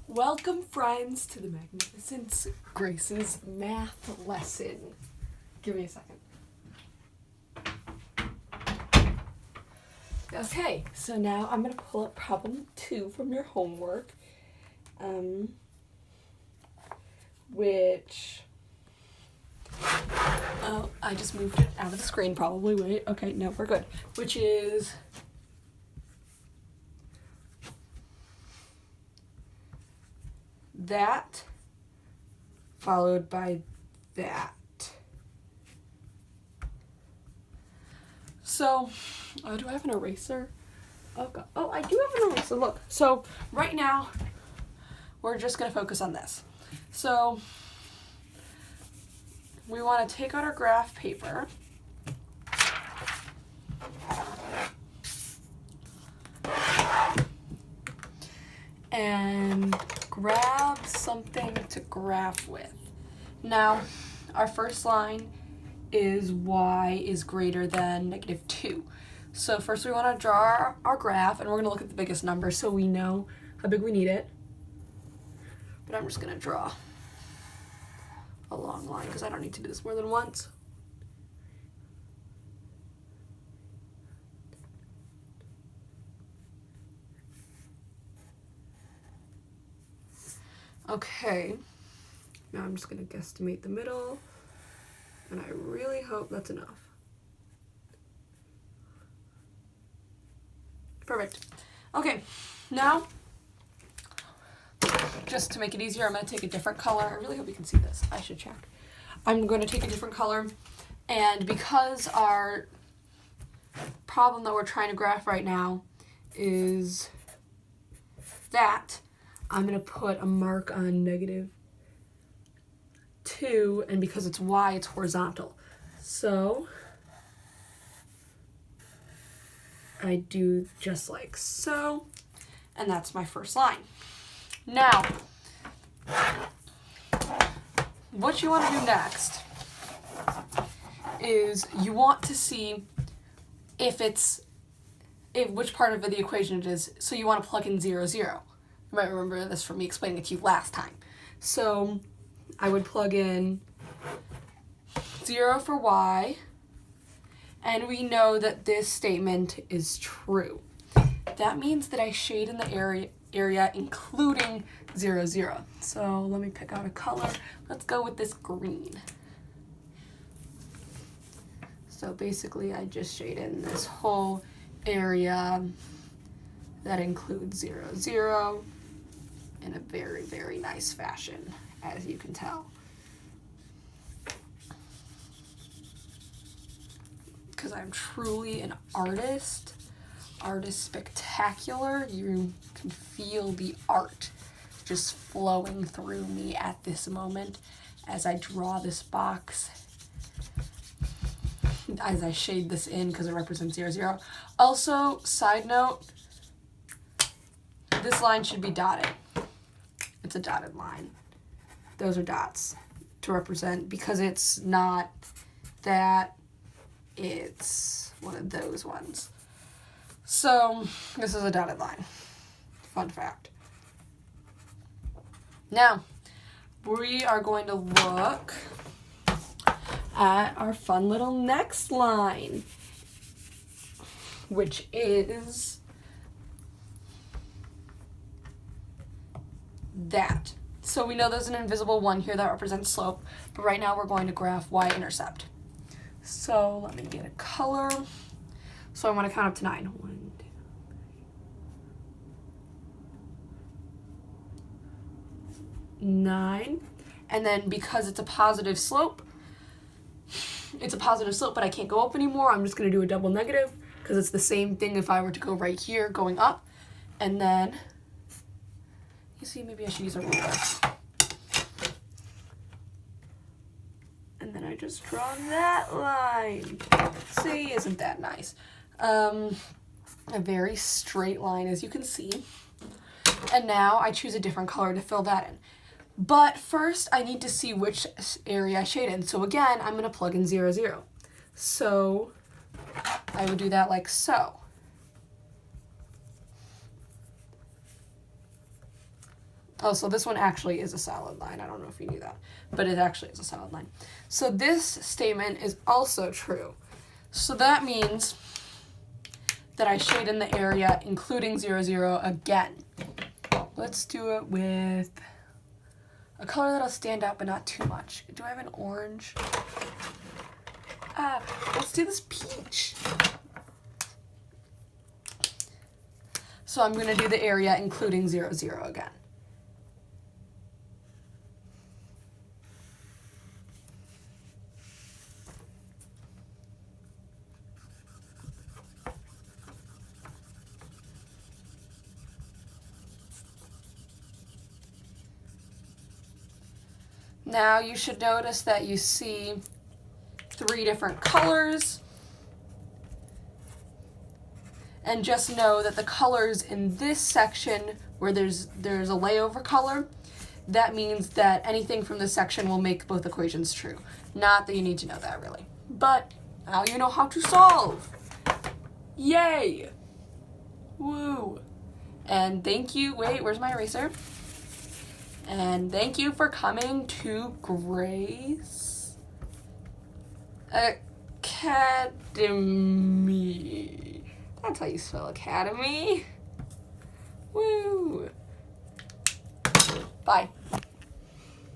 Welcome, friends, to the Magnificent Grace's math lesson. Give me a second. Okay, so now I'm going to pull up problem 2 from your homework, which, oh, I just moved it out of the screen probably. Wait, okay, no, we're good. Which is that followed by that. So, do I have an eraser? Oh, God. Oh, I do have an eraser. Look. So, right now, we're just going to focus on this. So, we want to take out our graph paper. And grab something to graph with. Now, our first line is y is greater than -2. So first we want to draw our graph, and we're going to look at the biggest number so we know how big we need it. But I'm just going to draw a long line because I don't need to do this more than once. Okay, now I'm just going to guesstimate the middle, and I really hope that's enough. Perfect. Okay, now, just to make it easier, I'm going to take a different color. I really hope you can see this. I should check. I'm going to take a different color, and because our problem that we're trying to graph right now is that, I'm going to put a mark on -2, and because it's y, it's horizontal. So I do just like so, and that's my first line. Now, what you want to do next is you want to see which part of the equation it is, so you want to plug in 0, 0. You might remember this from me explaining it to you last time. So I would plug in 0 for y, and we know that this statement is true. That means that I shade in the area including 0, 0. So let me pick out a color. Let's go with this green. So basically I just shade in this whole area that includes 0, 0 in a very, very nice fashion, as you can tell. Because I'm truly an artist spectacular. You can feel the art just flowing through me at this moment as I draw this box, as I shade this in because it represents 0, 0. Also, side note, this line should be dotted. It's a dotted line. Those are dots to represent, because it's not that, it's one of those ones. So this is a dotted line. Fun fact. Now, we are going to look at our fun little next line, which is that. So we know there's an invisible 1 here that represents slope, but right now we're going to graph y-intercept. So let me get a color. So I want to count up to 9. 1, 2, 9. And then because it's a positive slope, but I can't go up anymore, I'm just going to do a double negative, because it's the same thing if I were to go right here going up. And then, you see, maybe I should use a ruler. And then I just draw that line. See, isn't that nice? A very straight line, as you can see. And now I choose a different color to fill that in. But first, I need to see which area I shade in. So again, I'm going to plug in 0, 0. So I would do that like so. Oh, so this one actually is a solid line. I don't know if you knew that, but it actually is a solid line. So this statement is also true. So that means that I shade in the area including 0, 0 again. Let's do it with a color that'll stand out but not too much. Do I have an orange? Let's do this peach. So I'm going to do the area including 0, 0 again. Now you should notice that you see 3 different colors. And just know that the colors in this section where there's a layover color, that means that anything from this section will make both equations true. Not that you need to know that really. But now you know how to solve. Yay! Woo! And thank you, wait, where's my eraser? And thank you for coming to Grace Academy. That's how you spell academy. Woo! Bye.